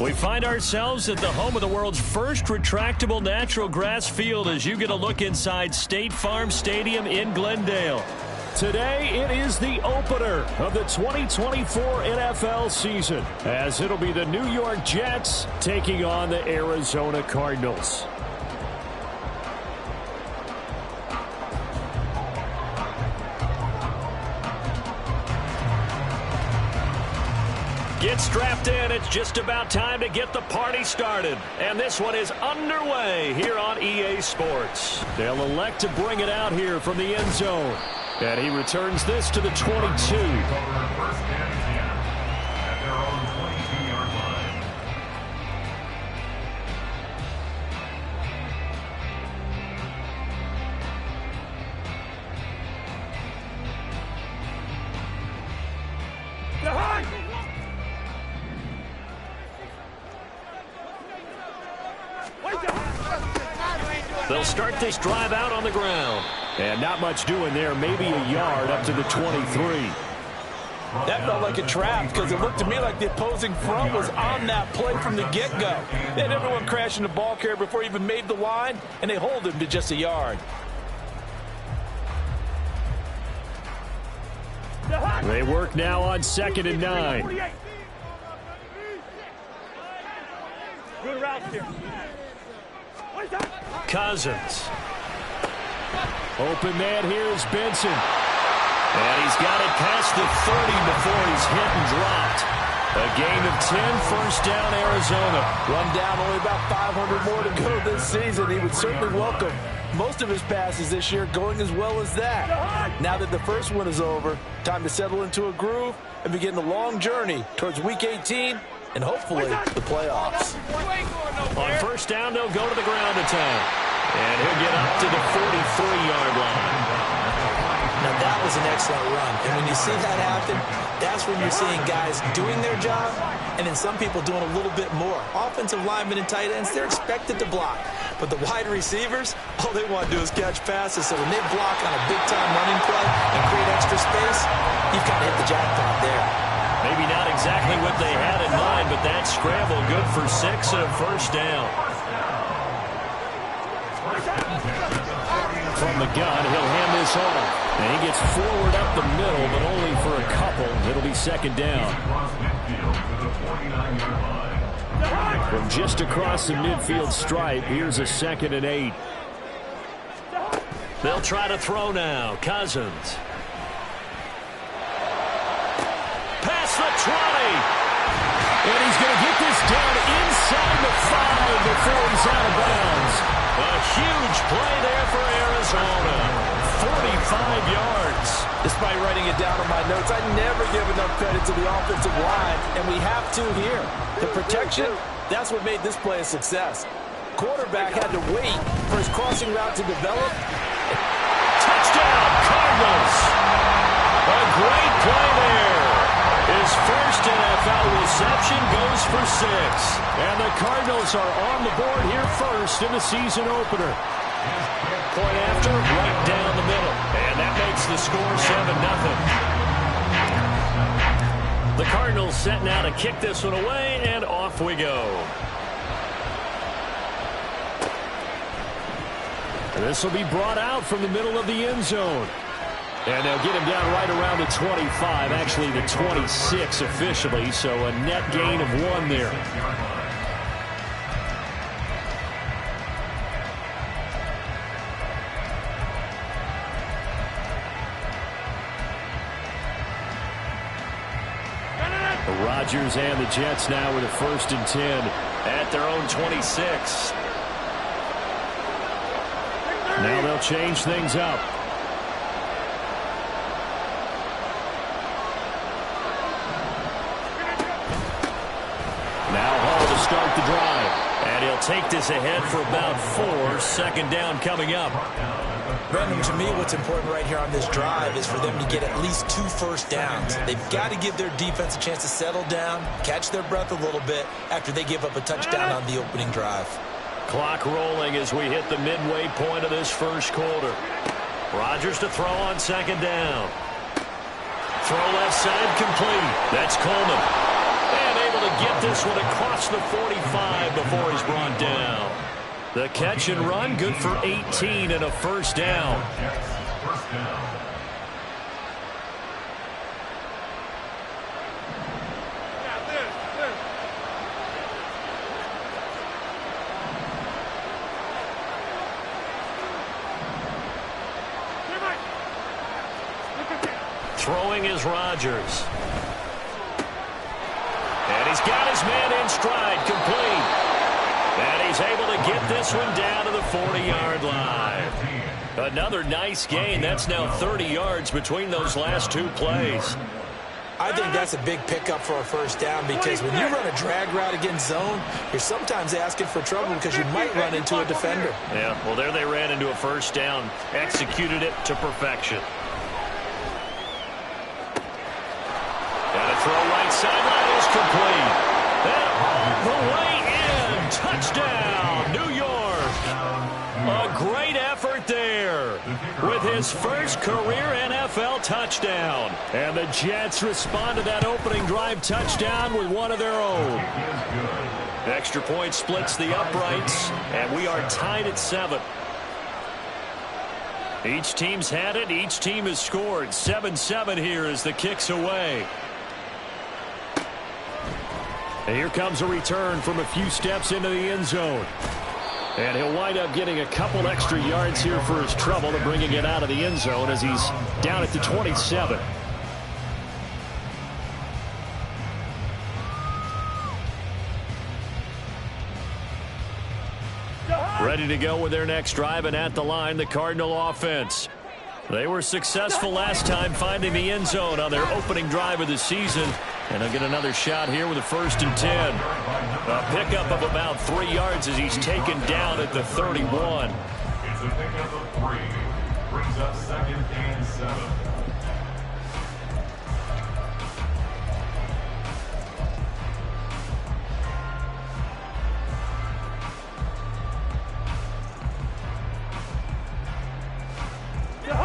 We find ourselves at the home of the world's first retractable natural grass field as you get a look inside State Farm Stadium in Glendale. Today, it is the opener of the 2024 NFL season, as it'll be the New York Jets taking on the Arizona Cardinals. Get strapped in. It's just about time to get the party started. And this one is underway here on EA Sports. They'll elect to bring it out here from the end zone. And he returns this to the 22. They'll start this drive out on the ground. And not much doing there, maybe a yard up to the 23. That felt like a trap because it looked to me like the opposing front was on that play from the get-go. They had everyone crashing the ball carrier before he even made the line, and they hold him to just a yard. They work now on 2nd and 9. Good route here. Cousins. Open man here is Benson. And he's got it past the 30 before he's hit and dropped. A gain of 10, first down, Arizona. Run down, only about 500 more to go this season. He would certainly welcome most of his passes this year going as well as that. Now that the first one is over, time to settle into a groove and begin the long journey towards Week 18 and hopefully the playoffs. On first down, they'll go to the ground attack. And he'll get up to the 43-yard line. Now, that was an excellent run. And when you see that happen, that's when you're seeing guys doing their job and then some people doing a little bit more. Offensive linemen and tight ends, they're expected to block. But the wide receivers, all they want to do is catch passes. So when they block on a big-time running play and create extra space, you've got to hit the jackpot there. Maybe not exactly what they had in mind, but that scramble good for 6 and a first down. From the gun, he'll hand this off. And he gets forward up the middle, but only for a couple. It'll be 2nd down. From just across the midfield stripe, here's a 2nd and 8. They'll try to throw now. Cousins. Past the 20. And he's going to get this down inside the 5 before he's out of bounds. A huge play there for Arizona. 45 yards. Despite writing it down on my notes, I never give enough credit to the offensive line, and we have to here. The protection, that's what made this play a success. Quarterback had to wait for his crossing route to develop. Touchdown, Cardinals. A great play there. His first NFL reception goes for 6. And the Cardinals are on the board here first in the season opener. Point after, right down the middle. And that makes the score 7-0. The Cardinals set now to kick this one away, and off we go. This will be brought out from the middle of the end zone. And they'll get him down right around the 25, actually the 26 officially, so a net gain of 1 there. Rodgers and the Jets now with a 1st and 10 at their own 26. Now they'll change things up. Now Hall to start the drive. And he'll take this ahead for about 4. 2nd down coming up. Brendan, to me, what's important right here on this drive is for them to get at least 2 first downs. They've got to give their defense a chance to settle down, catch their breath a little bit after they give up a touchdown on the opening drive. Clock rolling as we hit the midway point of this first quarter. Rodgers to throw on 2nd down. Throw left side complete. That's Coleman. And able to get this one across the 45 before he's brought down. The catch and run, good for 18 and a first down. Throwing is Rodgers. And he's got his man in stride, complete. And he's able to get this one down to the 40-yard line. Another nice gain. That's now 30 yards between those last two plays. I think that's a big pickup for a first down because when you run a drag route against zone, you're sometimes asking for trouble because you might run into a defender. Yeah, well, there they ran into a first down, executed it to perfection. And a throw right sideline is complete. And all the way in. Touchdown, New York. A great effort there with his first career NFL touchdown. And the Jets respond to that opening drive touchdown with one of their own. Extra point splits the uprights, and we are tied at 7. Each team's had it. Each team has scored. 7-7 here as the kick's away. And here comes a return from a few steps into the end zone. And he'll wind up getting a couple extra yards here for his trouble and bringing it out of the end zone as he's down at the 27. Ready to go with their next drive, and at the line, the Cardinal offense. They were successful last time finding the end zone on their opening drive of the season. And they'll get another shot here with a 1st and 10. A pickup of about 3 yards as he's taken down at the 31. It's a pickup of 3. Brings up 2nd and 7.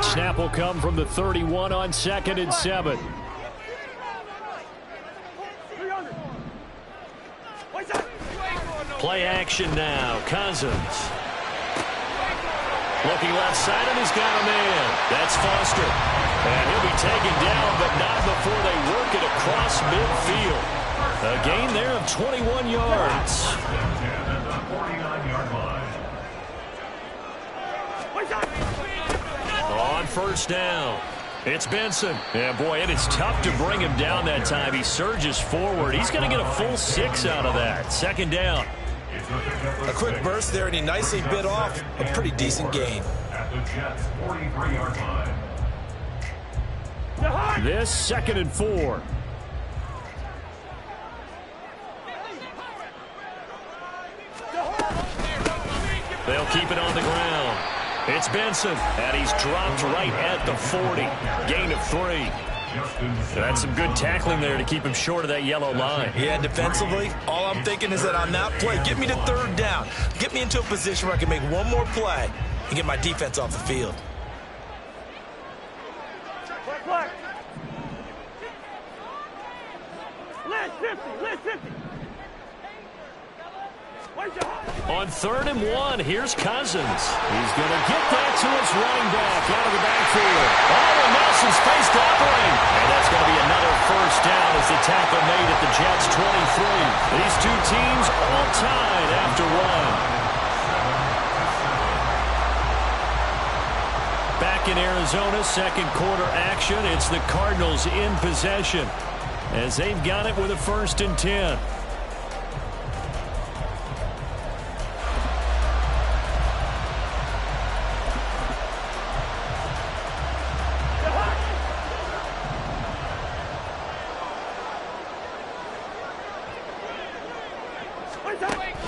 Snap will come from the 31 on 2nd and 7. Play action now. Cousins. Looking left side, and he's got a man. That's Foster. And he'll be taken down, but not before they work it across midfield. A gain there of 21 yards. On 1st down. It's Benson. Yeah, boy, it is tough to bring him down that time. He surges forward. He's going to get a full 6 out of that. 2nd down. A quick burst there, and he nicely bit off a pretty decent gain. At the Jets' 43-yard line. This 2nd and 4. They'll keep it on the ground. It's Benson, and he's dropped right at the 40. Gain of 3. That's some good tackling there to keep him short of that yellow line. Yeah, defensively, all I'm thinking is that on that play, get me to 3rd down. Get me into a position where I can make one more play and get my defense off the field. On 3rd and 1, here's Cousins. He's going to get that to his running back out of the backfield. Oh, and Nelson's face covering. And that's going to be another 1st down as the tackle made at the Jets' 23. These two teams all tied after 1. Back in Arizona, 2nd quarter action. It's the Cardinals in possession as they've got it with a 1st and 10.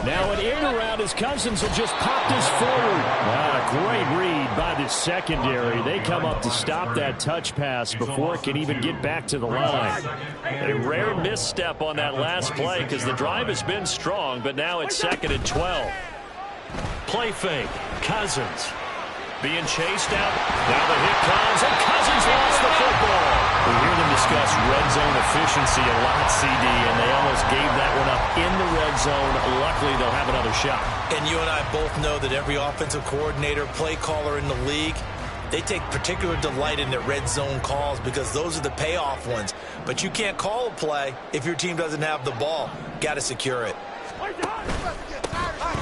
Now an in around as Cousins will just pop this forward. Wow, a great read by the secondary. They come up to stop that touch pass before it can even get back to the line. A rare misstep on that last play because the drive has been strong, but now it's 2nd and 12. Play fake. Cousins. being chased out. Now the hit comes, and Cousins lost the football. We hear them discuss red zone efficiency a lot, CD, and they almost gave that one up in the red zone. Luckily, they'll have another shot. And you and I both know that every offensive coordinator, play caller in the league, they take particular delight in their red zone calls because those are the payoff ones. But you can't call a play if your team doesn't have the ball. Got to secure it.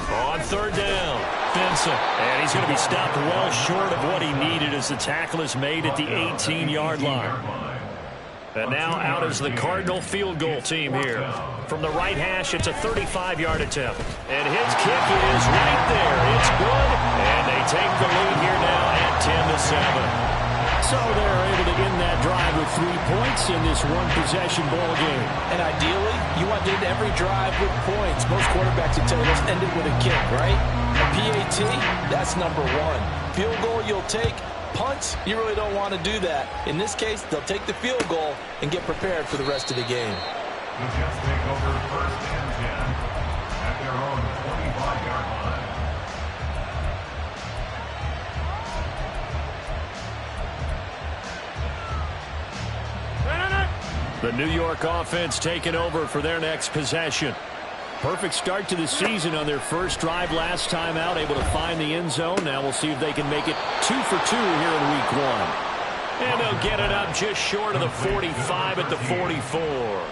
On third down, Benson. And he's going to be stopped well short of what he needed as the tackle is made at the 18-yard line. And now out is the Cardinal field goal team here. From the right hash, it's a 35-yard attempt. And his kick is right there. It's good. And they take the lead here now at 10-7. So they're able to end that drive with 3 points in this one-possession ball game. And ideally, you want to end every drive with points. Most quarterbacks would tell you let's end it with a kick, right? A PAT, that's number one. Field goal you'll take. Punts, you really don't want to do that. In this case, they'll take the field goal and get prepared for the rest of the game. The Jets take over first and 10 at their own 25-yard line. The New York offense taking over for their next possession. Perfect start to the season on their first drive last time out, able to find the end zone. Now we'll see if they can make it 2 for 2 here in week 1. And they'll get it up just short of the 45 at the 44.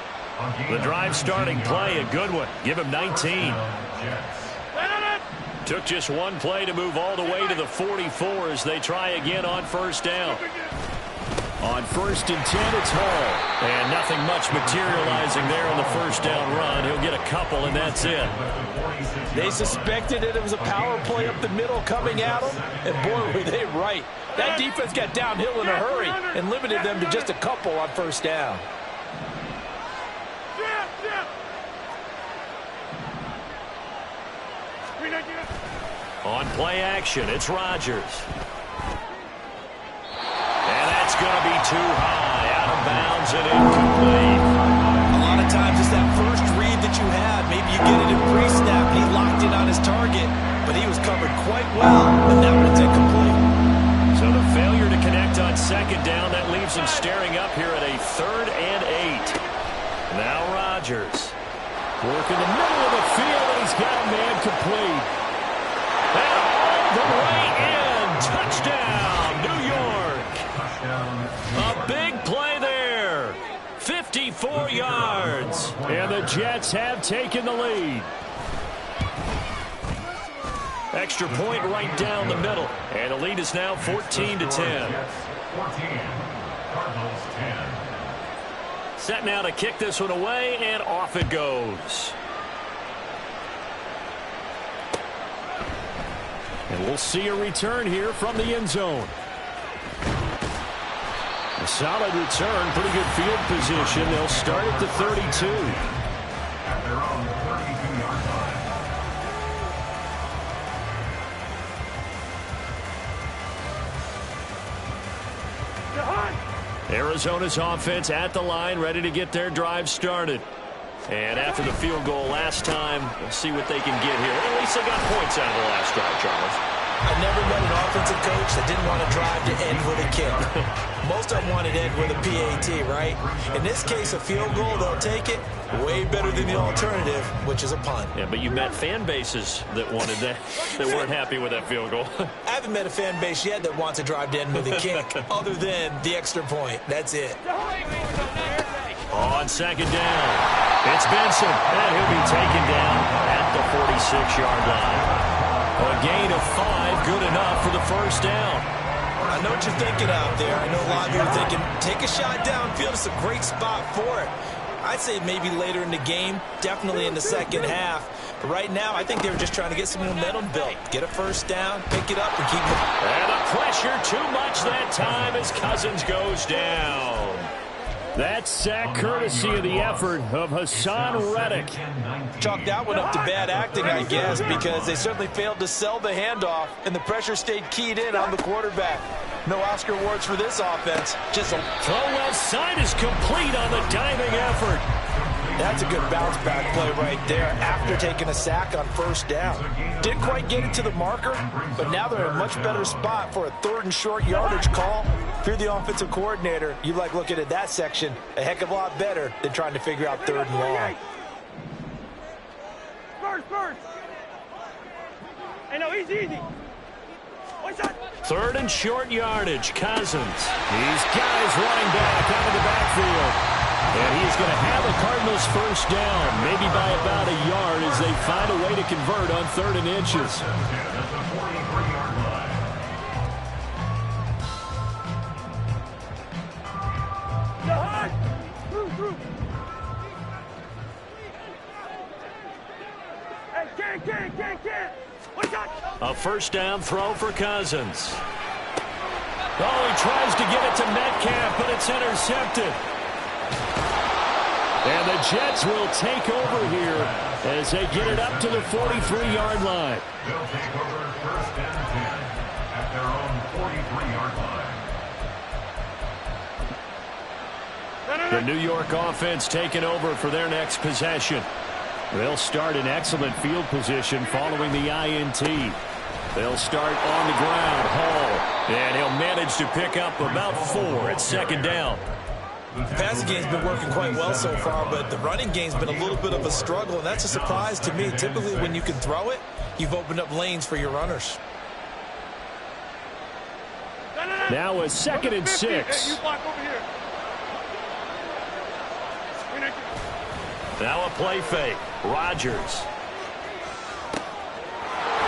The drive starting play, a good one. Give him 19. Took just one play to move all the way to the 44 as they try again on first down. On first and 10, it's Hall. And nothing much materializing there on the first down run. He'll get a couple, and that's it. They suspected it was a power play up the middle coming at them, and boy, were they right. That defense got downhill in a hurry and limited them to just a couple on first down. On play action, it's Rodgers. And that's going to be too high, out of bounds and incomplete. A lot of times it's that first read that you had. Maybe you get it in pre-snap and he locked in on his target, but he was covered quite well, but that one's incomplete. So the failure to connect on second down, that leaves him staring up here at a 3rd and 8. Now Rodgers. Work in the middle of the field, and he's got a man complete. And all the way in. Touchdown, New York. A big play there. 54 yards. And the Jets have taken the lead. Extra point right down the middle. And the lead is now 14-10. 14. Cardinals 10. Set now to kick this one away, and off it goes. And we'll see a return here from the end zone. A solid return, pretty good field position. They'll start at the 32. At their own 32-yard line. Arizona's offense at the line, ready to get their drive started. And after the field goal last time, we'll see what they can get here. At least they got points out of the last drive, Charles. I've never met an offensive coach that didn't want to drive to end with a kick. Most of them wanted to end with a PAT, right? In this case, a field goal, they'll take it. Way better than the alternative, which is a punt. Yeah, but you met fan bases that wanted that, that weren't happy with that field goal. I haven't met a fan base yet that wants to drive to end with a kick, other than the extra point. That's it. On second down, it's Benson, and he'll be taken down at the 46-yard line. A gain of 5, good enough for the first down. I know what you're thinking out there. I know a lot of you are thinking, take a shot downfield. It's a great spot for it. I'd say maybe later in the game, definitely in the second half. But right now, I think they were just trying to get some momentum built. Get a first down, pick it up, and keep it. And the pressure too much that time as Cousins goes down. That sack courtesy of the effort of Hassan Reddick. Chalk that one up to bad acting, I guess, because they certainly failed to sell the handoff, and the pressure stayed keyed in on the quarterback. No Oscar awards for this offense. Just a throw left side is complete on the diving effort. That's a good bounce back play right there after taking a sack on first down. Didn't quite get it to the marker, but now they're in a much better spot for a 3rd and short yardage call. If you're the offensive coordinator, you like looking at that section a heck of a lot better than trying to figure out 3rd and long. First. Hey, no, easy. 3rd and short yardage. Cousins. These guys running back out of the backfield. And he's going to have the Cardinals first down, maybe by about a yard as they find a way to convert on 3rd and inches. A first down throw for Cousins. Oh, he tries to get it to Metcalf, but it's intercepted. And the Jets will take over here as they get it up to the 43-yard line. They'll take over 1st and 10 at their own 43-yard line. The New York offense taking over for their next possession. They'll start in excellent field position following the INT. They'll start on the ground. Hall. And he'll manage to pick up about 4 at 2nd down. The passing game's been working quite well so far, but the running game's been a little bit of a struggle, and that's a surprise to me. Typically, when you can throw it, you've opened up lanes for your runners. Now a 2nd and 6. Hey, you block over here. Now a play fake. Rodgers.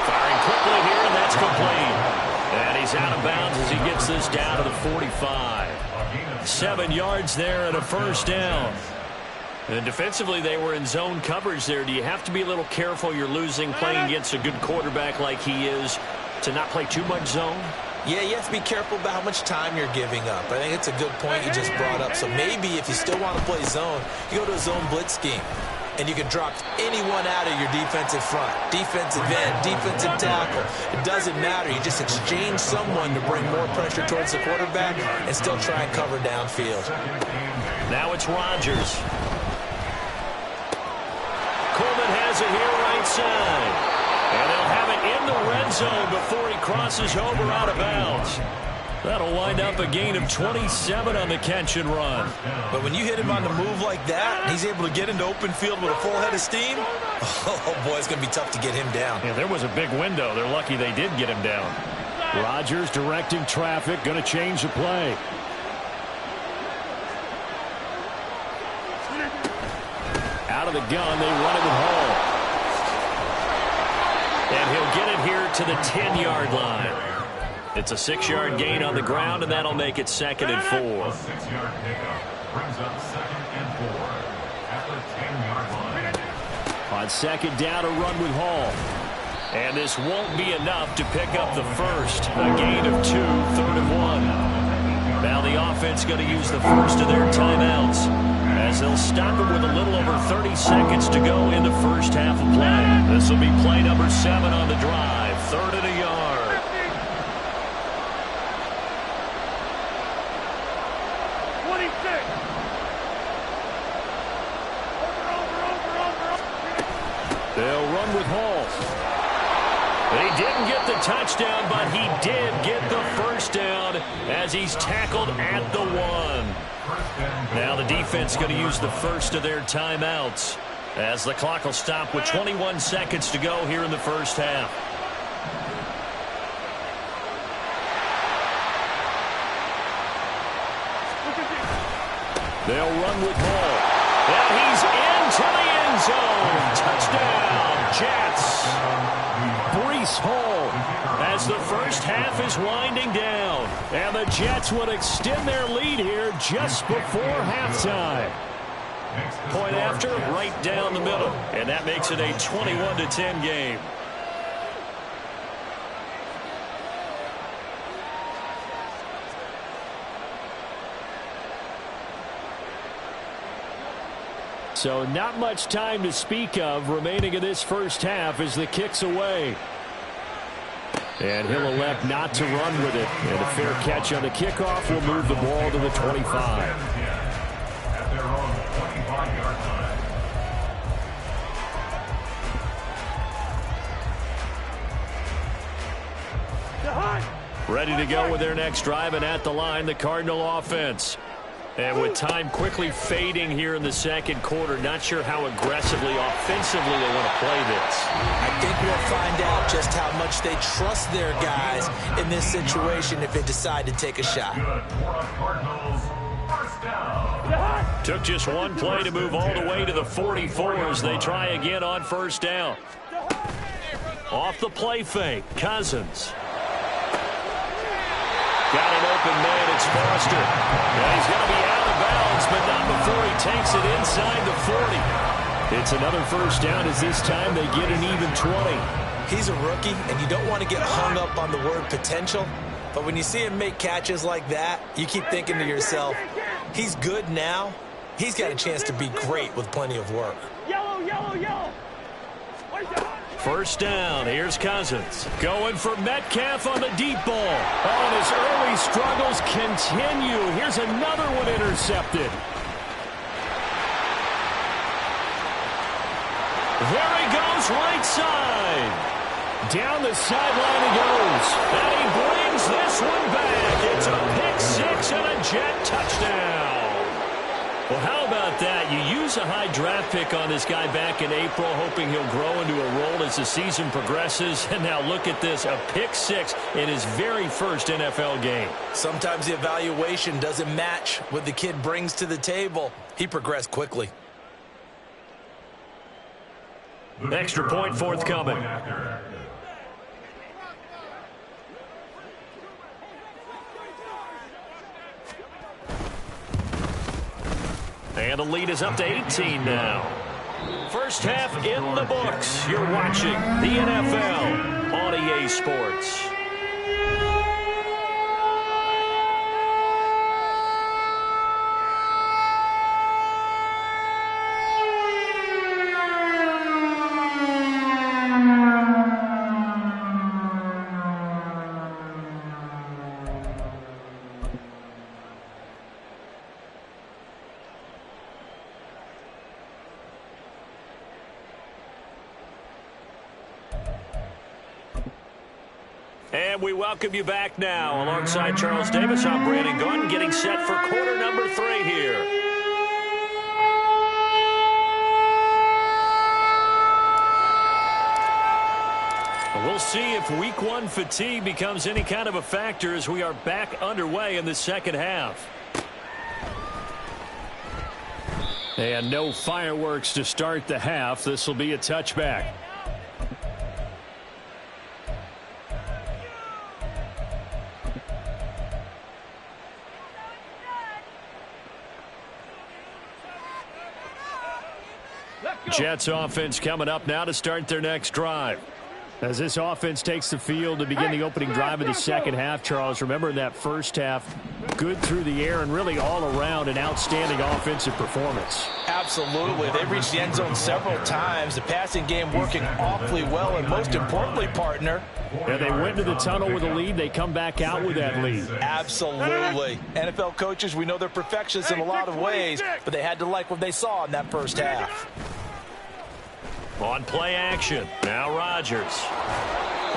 Firing quickly here, and that's complete. And he's out of bounds as he gets this down to the 45. 7 yards there and a first down. And defensively, they were in zone coverage there. Do you have to be a little careful? You're losing playing against a good quarterback like he is to not play too much zone? Yeah, you have to be careful about how much time you're giving up. I think it's a good point you just brought up. So maybe if you still want to play zone, you go to a zone blitz scheme. And you can drop anyone out of your defensive front. Defensive end, defensive tackle. It doesn't matter. You just exchange someone to bring more pressure towards the quarterback and still try and cover downfield. Now it's Rodgers. Coleman has it here right side. And they'll have it in the red zone before he crosses over out of bounds. That'll wind up a gain of 27 on the catch and run. But when you hit him on the move like that, he's able to get into open field with a full head of steam. Oh, boy, it's going to be tough to get him down. Yeah, there was a big window. They're lucky they did get him down. Rodgers directing traffic, going to change the play. Out of the gun, they run it with Hall. And he'll get it here to the 10-yard line. It's a 6-yard gain on the ground, and that'll make it 2nd and 4. A 6-yard pickup brings up 2nd and 4 at the 10-yard line. On 2nd down, a run with Hall. And this won't be enough to pick up the first. A gain of 2, 3rd and 1. Now the offense going to use the first of their timeouts as they'll stop it with a little over 30 seconds to go in the first half of play. This will be play number 7 on the drive. 3rd and a yard. They'll run with Hall. He didn't get the touchdown, but he did get the first down as he's tackled at the 1. Now the defense going to use the first of their timeouts as the clock will stop with 21 seconds to go here in the first half. They'll run with Hall. And he's into the end zone. Touchdown, Jets. Breece Hall as the first half is winding down. And the Jets would extend their lead here just before halftime. Point after, right down the middle. And that makes it a 21-10 game. So not much time to speak of remaining in this first half as the kick's away. And he'll elect not to run with it. And a fair catch on the kickoff will move the ball to the 25. Ready to go with their next drive, and at the line, the Cardinal offense. And with time quickly fading here in the second quarter, not sure how aggressively, offensively they want to play this. I think we'll find out just how much they trust their guys in this situation if they decide to take a shot. Took just one play to move all the way to the 44 as they try again on first down. Off the play fake, Cousins. Got an open man, it's Foster. And he's going to be out of bounds, but not before he takes it inside the 40. It's another first down as this time they get an even 20. He's a rookie, and you don't want to get hung up on the word potential. But when you see him make catches like that, you keep thinking to yourself, he's good now. He's got a chance to be great with plenty of work. Yellow, yellow, yellow. First down, here's Cousins. Going for Metcalf on the deep ball. Oh, and his early struggles continue. Here's another one intercepted. There he goes, right side. Down the sideline he goes. And he brings this one back. It's a pick six and a Jet touchdown. Well, how about that? You use a high draft pick on this guy back in April, hoping he'll grow into a role as the season progresses. And now look at this, a pick six in his very first NFL game. Sometimes the evaluation doesn't match what the kid brings to the table. He progressed quickly. Extra point forthcoming. And the lead is up to 18 now. First half in the books. You're watching the NFL on EA Sports. And we welcome you back now. Alongside Charles Davis, I'm Brandon Gordon, getting set for quarter number 3 here. We'll see if week 1 fatigue becomes any kind of a factor as we are back underway in the second half. And no fireworks to start the half. This will be a touchback. Jets offense coming up now to start their next drive. As this offense takes the field to begin the opening drive of the second half, Charles, remember in that first half, good through the air and really all around an outstanding offensive performance. Absolutely. They reached the end zone several times. The passing game working awfully well, and most importantly, partner. Yeah, they went to the tunnel with a lead. They come back out with that lead. Absolutely. NFL coaches, we know they're perfectionists in a lot of ways, but they had to like what they saw in that first half. On play action, now Rodgers.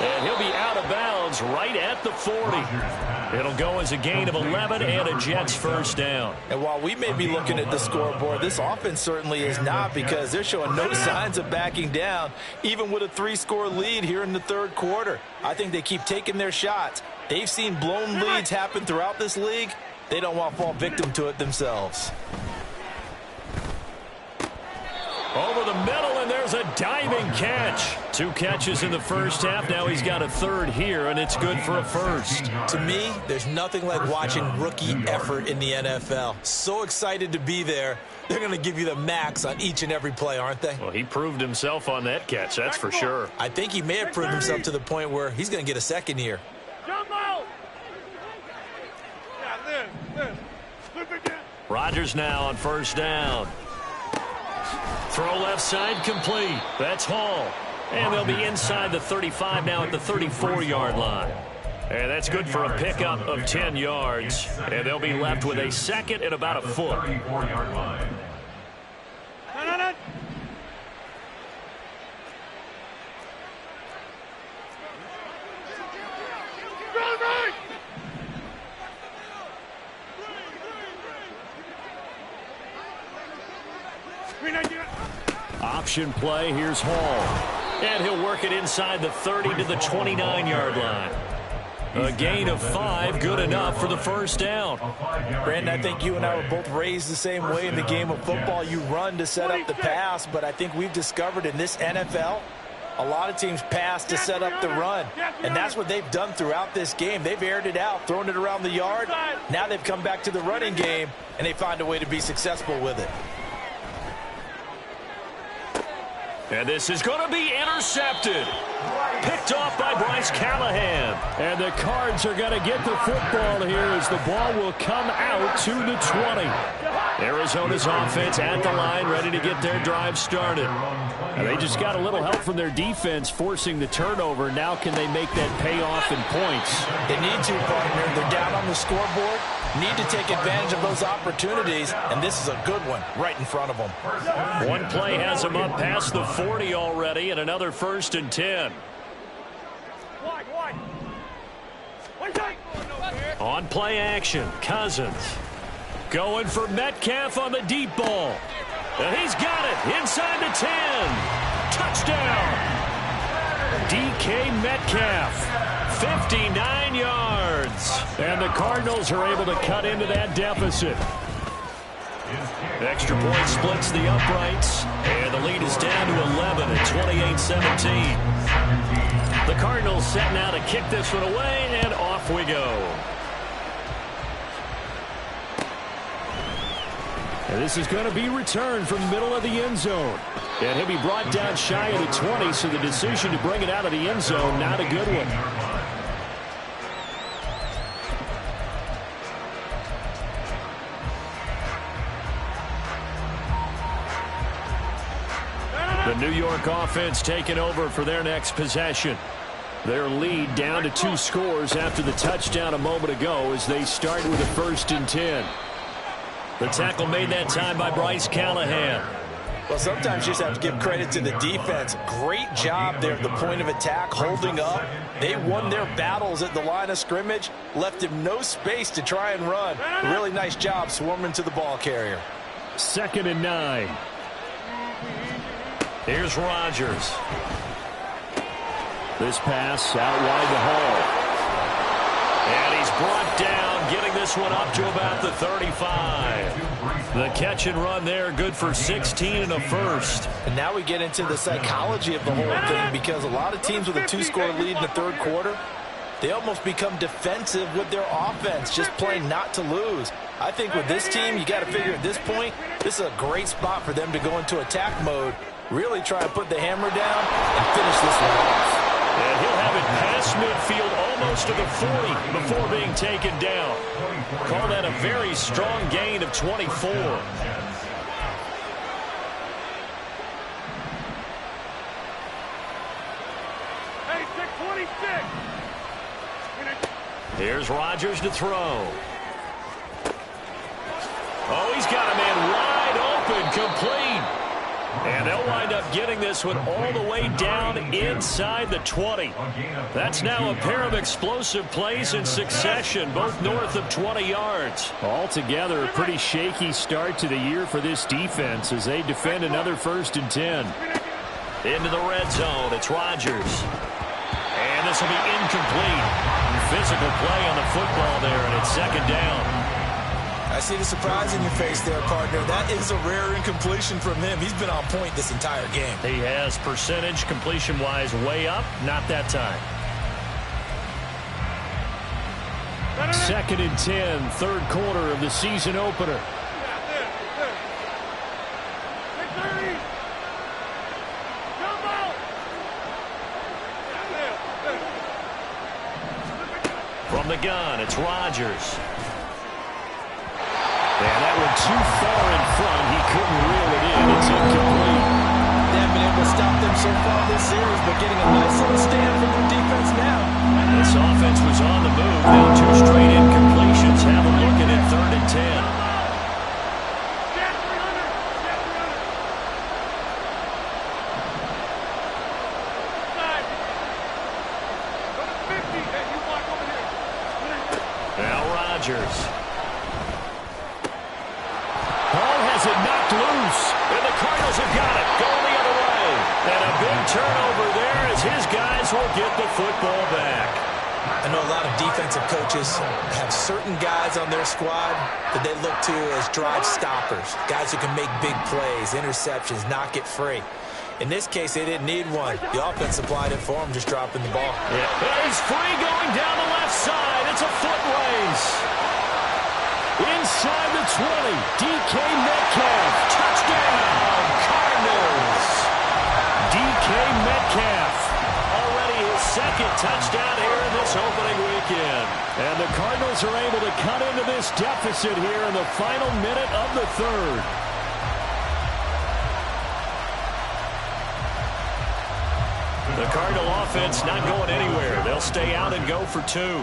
And he'll be out of bounds right at the 40. It'll go as a gain of 11 and a Jets first down. And while we may be looking at the scoreboard, this offense certainly is not, because they're showing no signs of backing down, even with a 3-score lead here in the third quarter. I think they keep taking their shots. They've seen blown leads happen throughout this league. They don't want to fall victim to it themselves. Over the middle, and there's a diving catch. 2 catches in the first half. Now he's got a third here, and it's good for a first. To me, there's nothing like watching rookie effort in the NFL. So excited to be there. They're going to give you the max on each and every play, aren't they? Well, he proved himself on that catch, that's for sure. I think he may have proved himself to the point where he's going to get a second year. Jump out! Yeah, look again. Rodgers now on first down. Throw left side complete. That's Hall. And they'll be inside the 35 now at the 34-yard line. And that's good for a pickup of 10 yards. And they'll be left with a second and about a foot. 34-yard line. No. Run right! option play. Here's Hall. And he'll work it inside the 30 to the 29-yard line. A gain of 5, good enough for the first down. Brandon, I think you and I were both raised the same way in the game of football. You run to set up the pass, but I think we've discovered in this NFL, a lot of teams pass to set up the run. And that's what they've done throughout this game. They've aired it out, thrown it around the yard. Now they've come back to the running game, and they find a way to be successful with it. And this is going to be intercepted. Picked off by Bryce Callahan. And the Cards are going to get the football here as the ball will come out to the 20. Arizona's offense at the line, ready to get their drive started. And they just got a little help from their defense forcing the turnover. Now can they make that pay off in points? They need to, partner. They're down on the scoreboard. Need to take advantage of those opportunities, and this is a good one right in front of them. One play has them up past the 40 already, and another 1st and 10. On play action, Cousins. Going for Metcalf on the deep ball. And he's got it inside the 10. Touchdown. DK Metcalf, 59 yards. And the Cardinals are able to cut into that deficit. Extra point splits the uprights, and the lead is down to 11 at 28-17. The Cardinals set now to kick this one away, and off we go. And this is going to be returned from the middle of the end zone. And he'll be brought down shy of the 20, so the decision to bring it out of the end zone, not a good one. The New York offense taking over for their next possession. Their lead down to 2 scores after the touchdown a moment ago as they start with a 1st and 10. The tackle made that time by Bryce Callahan. Well, sometimes you just have to give credit to the defense. Great job there at the point of attack, holding up. They won their battles at the line of scrimmage, left him no space to try and run. A really nice job swarming to the ball carrier. 2nd and 9. Here's Rodgers. This pass out wide to Hall. And he's brought down, getting this one up to about the 35. The catch and run there, good for 16 and a 1st. And now we get into the psychology of the whole thing, because a lot of teams with a 2-score lead in the 3rd quarter, they almost become defensive with their offense, just playing not to lose. I think with this team, you got to figure at this point, this is a great spot for them to go into attack mode, really try and put the hammer down and finish this one off. And he'll have it past midfield almost to the 40 before being taken down. Call that a very strong gain of 24. Hey, 626. Here's Rodgers to throw. Oh, he's got a man wide open, complete. And they'll wind up getting this one all the way down inside the 20. That's now a pair of explosive plays in succession, both north of 20 yards. Altogether, a pretty shaky start to the year for this defense as they defend another 1st and 10. Into the red zone, it's Rodgers. And this will be incomplete. Physical play on the football there, and it's 2nd down. I see the surprise in your face there, partner. That is a rare incompletion from him. He's been on point this entire game. He has percentage completion-wise way up. Not that time. 2nd and 10, 3rd quarter of the season opener. From the gun, it's Rodgers. And that one too far in front. He couldn't reel it in. It's incomplete. They haven't been able to stop them so far this series, but getting a nice little stand from their defense now. This offense was on the move. Now 2 straight incompletions. Have a look at it, 3rd and 10. Now Rodgers. Ball has it knocked loose, and the Cardinals have got it. Going the other And a big turnover there as his guys will get the football back. I know a lot of defensive coaches have certain guys on their squad that they look to as drive stoppers, guys who can make big plays, interceptions, knock it free. In this case, they didn't need one. The offense supplied it for them, just dropping the ball. Yeah. He's free going down the left side. It's a foot race. Inside the 20, DK Metcalf. Touchdown, Cardinals. DK Metcalf. Already his second touchdown here in this opening weekend. And the Cardinals are able to cut into this deficit here in the final minute of the third. The Cardinal offense not going anywhere. They'll stay out and go for two.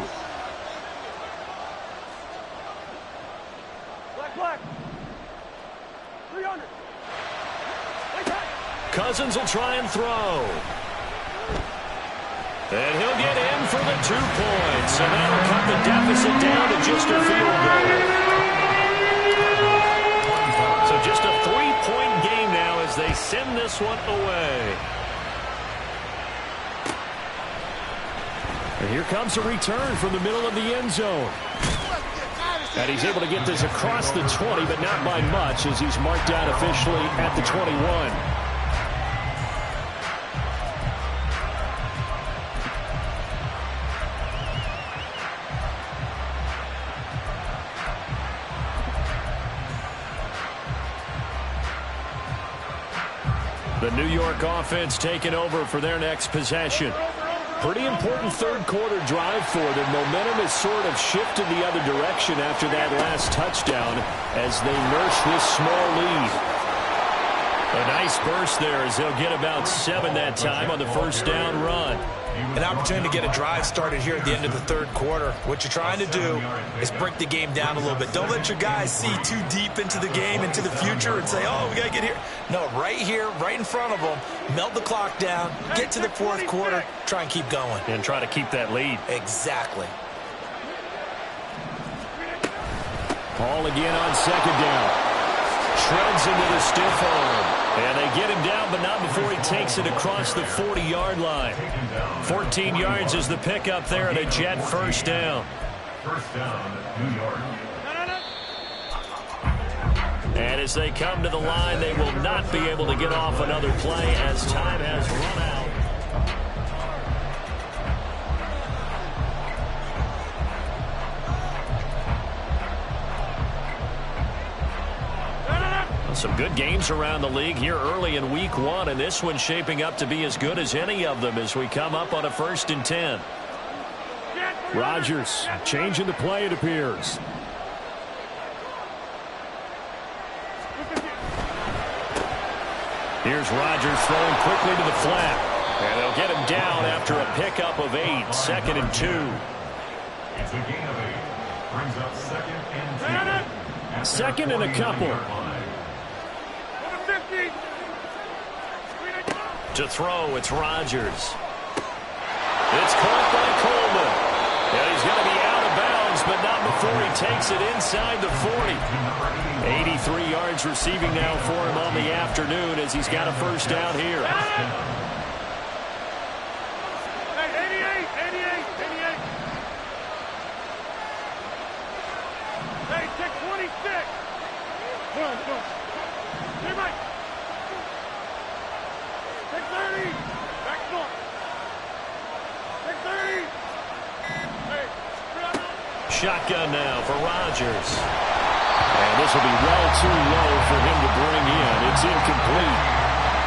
Black. 300. Cousins will try and throw. And he'll get in for the 2 points. And that'll cut the deficit down to just a field goal. So just a 3-point game now as they send this one away. And here comes a return from the middle of the end zone. And he's able to get this across the 20, but not by much as he's marked down officially at the 21. The New York offense taking over for their next possession. Pretty important third quarter drive for them. Momentum has sort of shifted the other direction after that last touchdown as they nurse this small lead. A nice burst there as they'll get about 7 that time on the first down run. An opportunity to get a drive started here at the end of the third quarter. What you're trying to do is break the game down a little bit. Don't let your guys see too deep into the game, into the future, and say, oh, we got to get here. No, right here, right in front of them, melt the clock down, get to the fourth quarter, try and keep going. And try to keep that lead. Exactly. Paul again on second down. Shreds into the stiff arm. And they get him down, but not before he takes it across the 40-yard line. 14 yards is the pickup there, and a Jet first down. First down, New York. And as they come to the line, they will not be able to get off another play as time has run out. Some good games around the league here early in week 1, and this one's shaping up to be as good as any of them as we come up on a 1st and 10. Rodgers changing the play, it appears. Here's Rodgers throwing quickly to the flat. And they'll get him down after a pickup of 8, 2nd and 2. It's a gain of 8. Brings up 2nd and 2. 2nd and a couple. To throw, it's Rodgers. It's caught by Coleman. And he's going to be out of bounds, but not before he takes it inside the 40. 83 yards receiving now for him on the afternoon as he's got a first down here. 88. Hey, check 26. Go. Hey, Mike. 630. Back north. 630. Hey. Shotgun now for Rodgers. And this will be well too low for him to bring in. It's incomplete.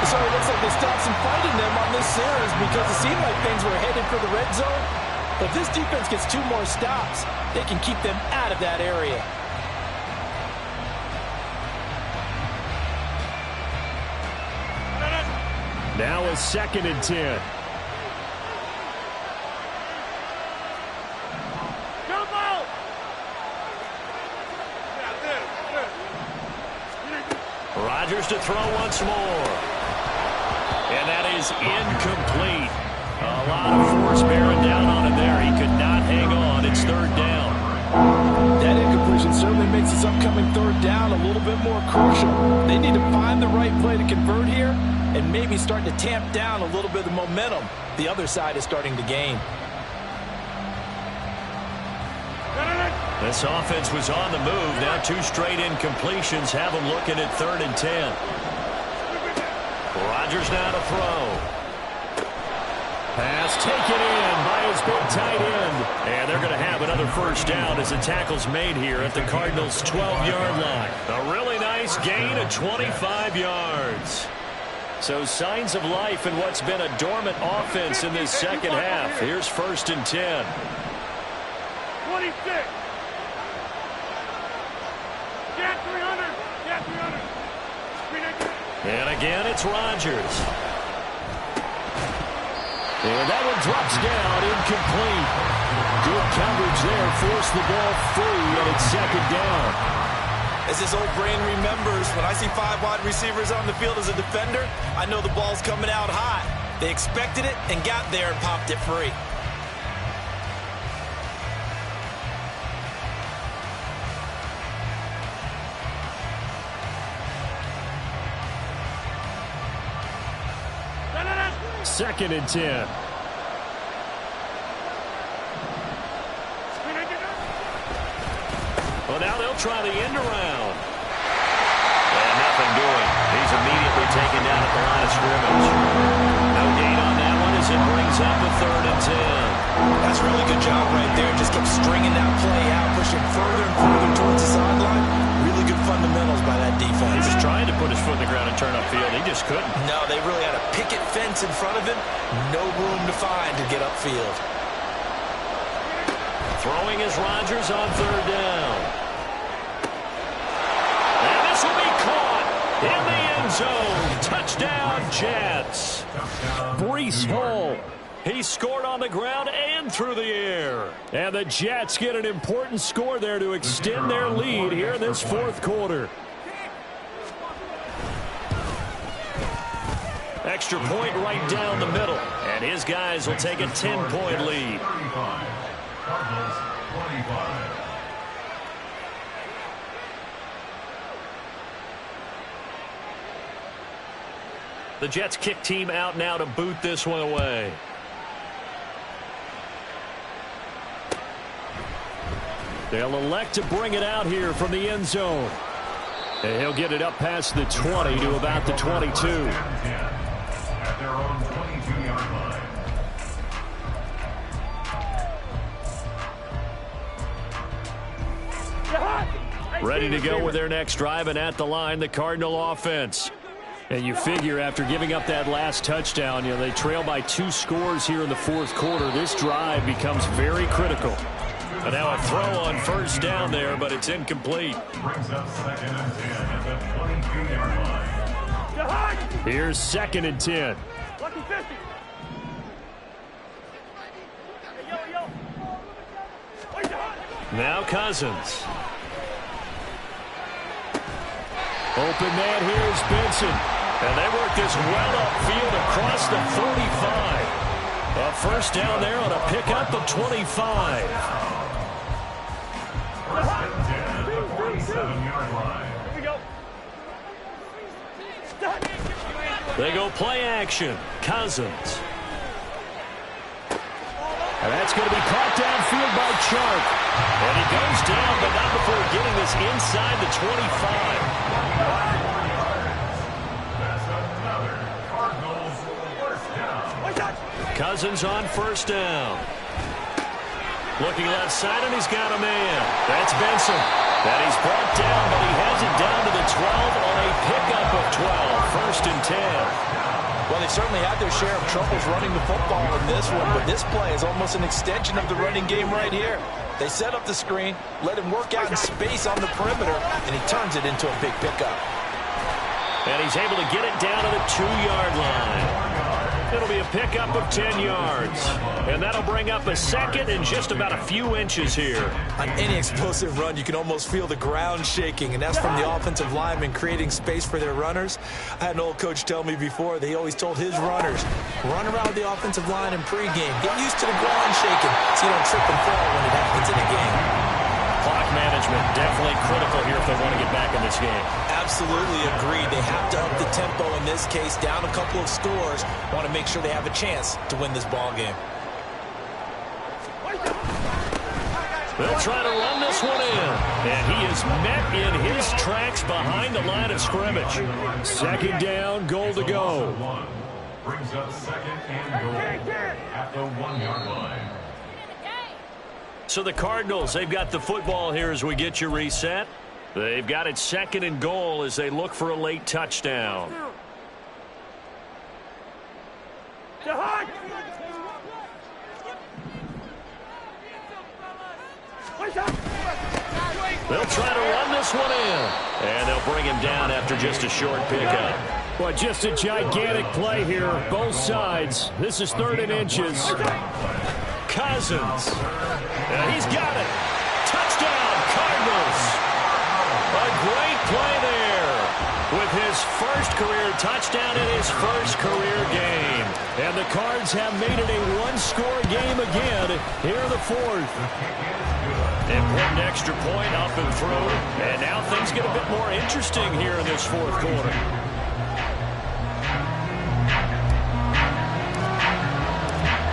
So it looks like they stopped some fighting them on this series because it seemed like things were headed for the red zone. But if this defense gets 2 more stops, they can keep them out of that area. Now a 2nd and 10. Jump out. Rodgers to throw once more. And that is incomplete. A lot of force bearing down on him there. He could not hang on. It's 3rd down. That incompletion certainly makes this upcoming 3rd down a little bit more crucial. They need to find the right play to convert here, and maybe starting to tamp down a little bit of the momentum the other side is starting to gain. This offense was on the move. Now 2 straight incompletions have them looking at 3rd and 10. Rodgers now to throw. Pass taken in by his big tight end. And they're going to have another first down as the tackle's made here at the Cardinals' 12-yard line. A really nice gain of 25 yards. So signs of life in what's been a dormant offense in this second half. Here's 1st and 10. 26. Get 300. Get 300. And again, it's Rodgers. And that one drops down, incomplete. Good coverage there, forced the ball free, and it's 2nd down. As this old brain remembers, when I see 5 wide receivers on the field as a defender, I know the ball's coming out hot. They expected it and got there and popped it free. Second and 10. Well, now they'll try the end around. And nothing doing. He's immediately taken down at the line of scrimmage. No gain on that one as it brings up a 3rd and 10. That's a really good job right there. Just kept stringing that play out, pushing further and further towards the sideline. Really good fundamentals by that defense. He was trying to put his foot in the ground and turn upfield. He just couldn't. No, they really had a picket fence in front of him. No room to find to get upfield. Throwing is Rodgers on 3rd down. And this will be caught in the end zone. Touchdown, Jets. Breece Hall. He scored on the ground and through the air. And the Jets get an important score there to extend their lead here in this 4th quarter. Extra point right down the middle. And his guys will take a 10-point lead. Cardinals 25. The Jets kick team out now to boot this one away. They'll elect to bring it out here from the end zone. And he'll get it up past the 20 to about the 22. At their own 22-yard line. Ready to go with their next drive, and at the line, the Cardinal offense. And you figure after giving up that last touchdown, they trail by 2 scores here in the 4th quarter. This drive becomes very critical. And now a throw on 1st down there, but it's incomplete. Brings up 2nd and 10 at the 22-yard line. Here's 2nd and 10. Lucky 50. Now Cousins. Open man, here's Benson. And they work this well upfield across the 45. A first down there on a pickup of 25. They go play action. Cousins. And that's going to be caught downfield by Chark. And he goes down, but not before getting this inside the 25. That's another Cardinals first down. Cousins on 1st down. Looking left side, and he's got a man. That's Benson. And he's brought down, but he has it down to the 12 on a pickup of 12. 1st and 10. Well, they certainly had their share of troubles running the football in this one, but this play is almost an extension of the running game right here. They set up the screen, let him work out in space on the perimeter, and he turns it into a big pickup. And he's able to get it down to the 2-yard line. It'll be a pickup of 10 yards. And that'll bring up a 2nd and just about a few inches here. On any explosive run, you can almost feel the ground shaking, and that's from the offensive linemen creating space for their runners. I had an old coach tell me before, they always told his runners, run around with the offensive line in pregame. Get used to the ground shaking so you don't trip and fall when it happens in a game. Clock management definitely critical here if they want to get back in this this game. Absolutely agreed. They have to up the tempo in this case, down a couple of scores. Want to make sure they have a chance to win this ball game. They'll try to run this one in. And he is met in his tracks behind the line of scrimmage. Second down, goal to go. Brings up second and goal at the 1-yard line. So the Cardinals, they've got the football here as we get you reset. They've got it second and goal as they look for a late touchdown. They'll try to run this one in. And they'll bring him down after just a short pickup. Well, just a gigantic play here, both sides. This is 3rd and inches. Cousins. He's got it. Touchdown, Cardinals. A great play there with his first career touchdown in his first career game. And the Cards have made it a one-score game again here in the 4th. Important extra point up and through. And now things get a bit more interesting here in this 4th quarter.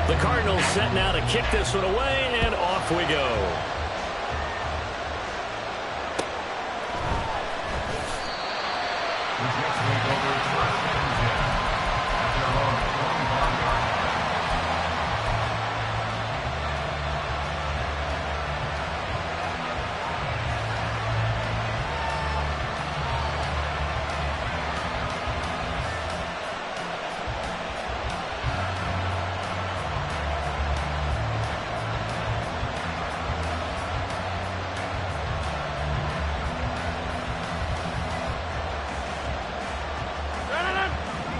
The Cardinals setting out to kick this one away, and off we go.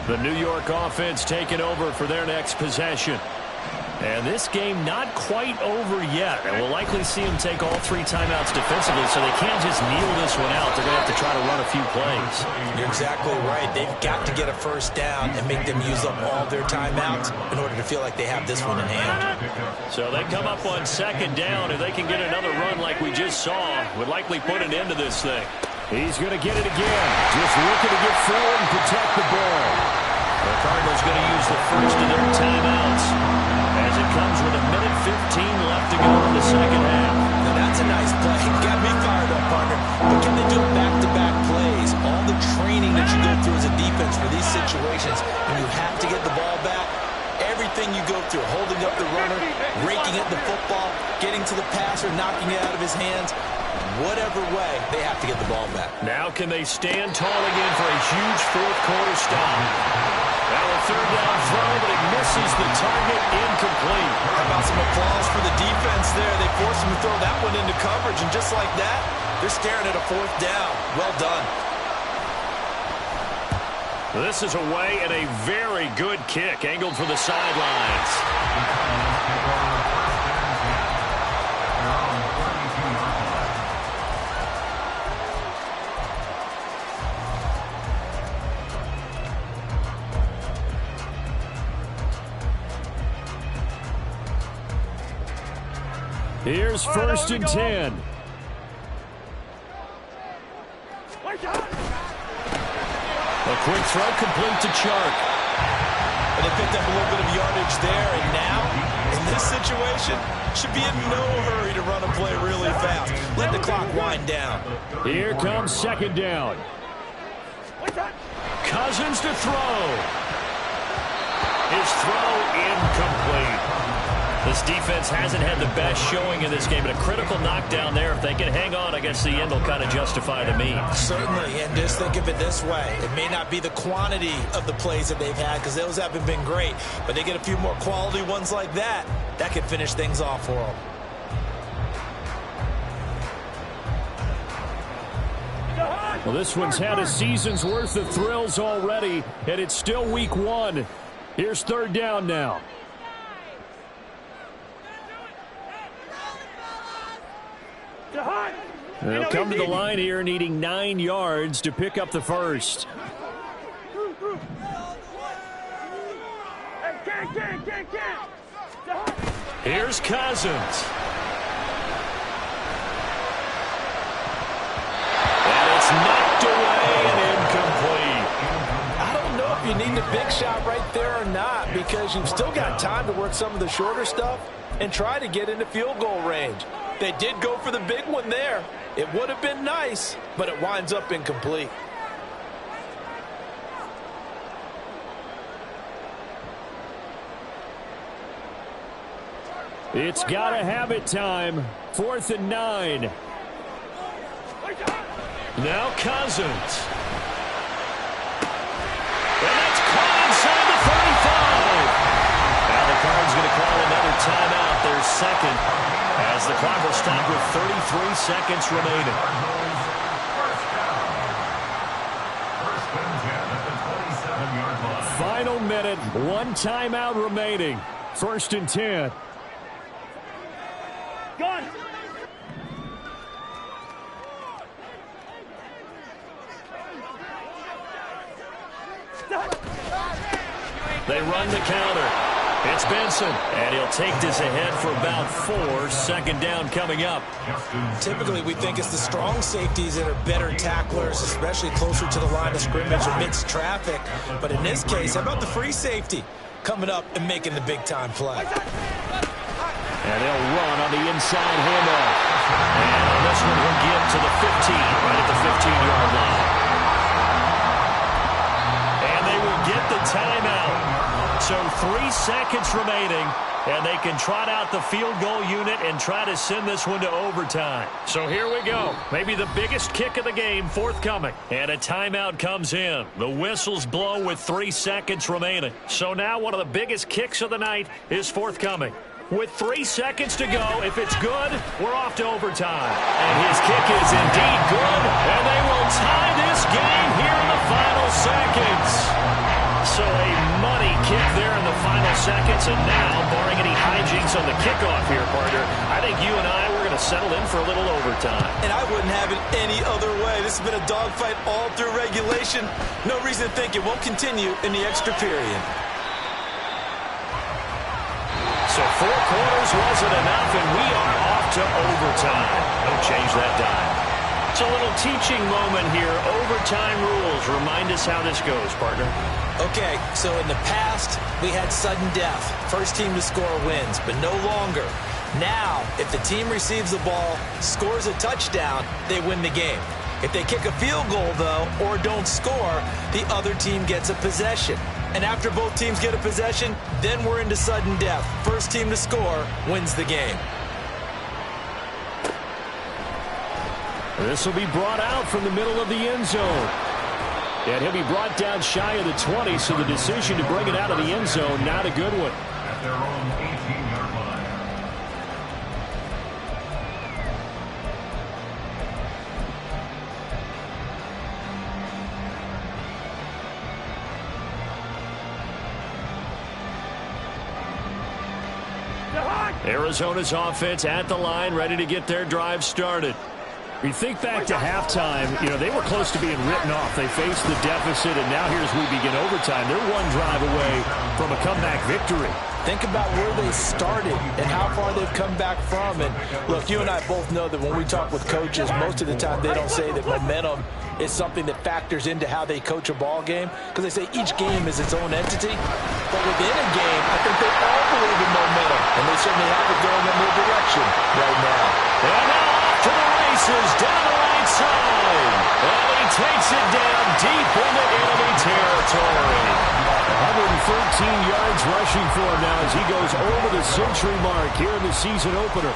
The New York offense taking over for their next possession. And this game not quite over yet. And we'll likely see them take all 3 timeouts defensively, so they can't just kneel this one out. They're going to have to try to run a few plays. You're exactly right. They've got to get a first down and make them use up all their timeouts in order to feel like they have this one in hand. So they come up on second down. If they can get another run like we just saw, would likely put an end to this thing. He's going to get it again. Just looking to get forward and protect the ball. The Cardinals going to use the first of their timeouts as it comes with 1:15 left to go in the second half. Now that's a nice play. Got me fired up, partner. But can they do back-to-back plays? All the training that you go through as a defense for these situations, when you have to get the ball back, everything you go through, holding up the runner, raking at the football, getting to the passer, knocking it out of his hands, whatever way, they have to get the ball back. Now can they stand tall again for a huge 4th quarter stop? Now a 3rd down throw, but it misses the target, incomplete. How about some applause for the defense there? They forced him to throw that one into coverage, and just like that, they're staring at a 4th down. Well done. This is away and a very good kick, angled for the sidelines. Here's 1st and 10. A quick throw complete to Chark. And they picked up a little bit of yardage there, and now, in this situation, should be in no hurry to run a play really fast. Let the clock wind down. Here comes 2nd down. Cousins to throw. His throw incomplete. This defense hasn't had the best showing in this game, but a critical knockdown there. If they can hang on, I guess the end will kind of justify the means. Certainly, and just think of it this way. It may not be the quantity of the plays that they've had, because those haven't been great, but they get a few more quality ones like that. That could finish things off for them. Well, this one's had a season's worth of thrills already, and it's still week 1. Here's 3rd down now. They'll come to the line here needing 9 yards to pick up the first. Here's Cousins. And it's not shot right there or not, because you've still got time to work some of the shorter stuff and try to get into field goal range. They did go for the big one there. It would have been nice, but it winds up incomplete. It's got to have it time. 4th and 9. Now Cousins. And that's caught inside the 35. Now the Cards going to call another timeout, their second, as the clock will stop with 33 seconds remaining. Final minute, 1 timeout remaining. 1st and 10. Gone. They run the counter. It's Benson, and he'll take this ahead for about 4. 2nd down coming up. Typically, we think it's the strong safeties that are better tacklers, especially closer to the line of scrimmage amidst traffic. But in this case, how about the free safety coming up and making the big-time play? And they'll run on the inside handoff. And on this one, he'll get to the 15, right at the 15-yard line. And they will get the timeout. So 3 seconds remaining, and they can trot out the field goal unit and try to send this one to overtime. So here we go. Maybe the biggest kick of the game forthcoming. And a timeout comes in. The whistles blow with 3 seconds remaining. So now one of the biggest kicks of the night is forthcoming. With 3 seconds to go, if it's good, we're off to overtime. And his kick is indeed good, and they will tie this game here in the final seconds. So a money kick there in the final seconds, and now, barring any hijinks on the kickoff here, partner, I think you and I, we're going to settle in for a little overtime. And I wouldn't have it any other way. This has been a dogfight all through regulation. No reason to think it won't continue in the extra period. So 4 quarters wasn't enough, and we are off to overtime. Don't change that dime. It's a little teaching moment here. Overtime rules. Remind us how this goes, partner. Okay, so in the past, we had sudden death. First team to score wins, but no longer. Now, if the team receives the ball, scores a touchdown, they win the game. If they kick a field goal, though, or don't score, the other team gets a possession. And after both teams get a possession, then we're into sudden death. First team to score wins the game. This will be brought out from the middle of the end zone. And he'll be brought down shy of the 20, so the decision to bring it out of the end zone, not a good one. At their own 18-yard line. Arizona's offense at the line, ready to get their drive started. We think back to halftime, they were close to being written off. They faced the deficit, and now here's we begin overtime. They're one drive away from a comeback victory. Think about where they started and how far they've come back from. And look, you and I both know that when we talk with coaches, most of the time they don't say that momentum is something that factors into how they coach a ball game, because they say each game is its own entity. But within a game, I think they all believe in momentum, and they certainly have it going in their direction right now. And now off to the races down the right side. And he takes it down deep into enemy territory. 113 yards rushing for him now as he goes over the century mark here in the season opener.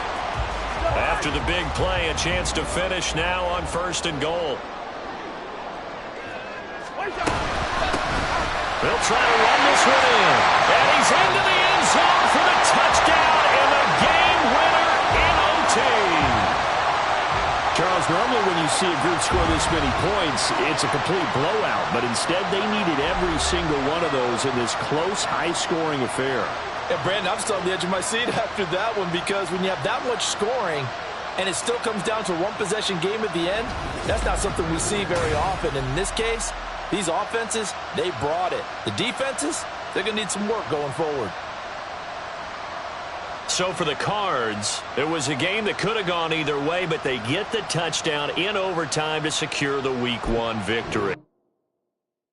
After the big play, a chance to finish now on 1st and goal. They'll try to run this one in. And he's into the end zone for the touchdown and the game winner in OT. Charles, normally when you see a group score this many points, it's a complete blowout. But instead, they needed every single one of those in this close, high-scoring affair. And Brandon, I'm still on the edge of my seat after that one, because when you have that much scoring and it still comes down to a one-possession game at the end, that's not something we see very often. And in this case, these offenses, they brought it. The defenses, they're going to need some work going forward. So for the Cards, it was a game that could have gone either way, but they get the touchdown in overtime to secure the Week 1 victory.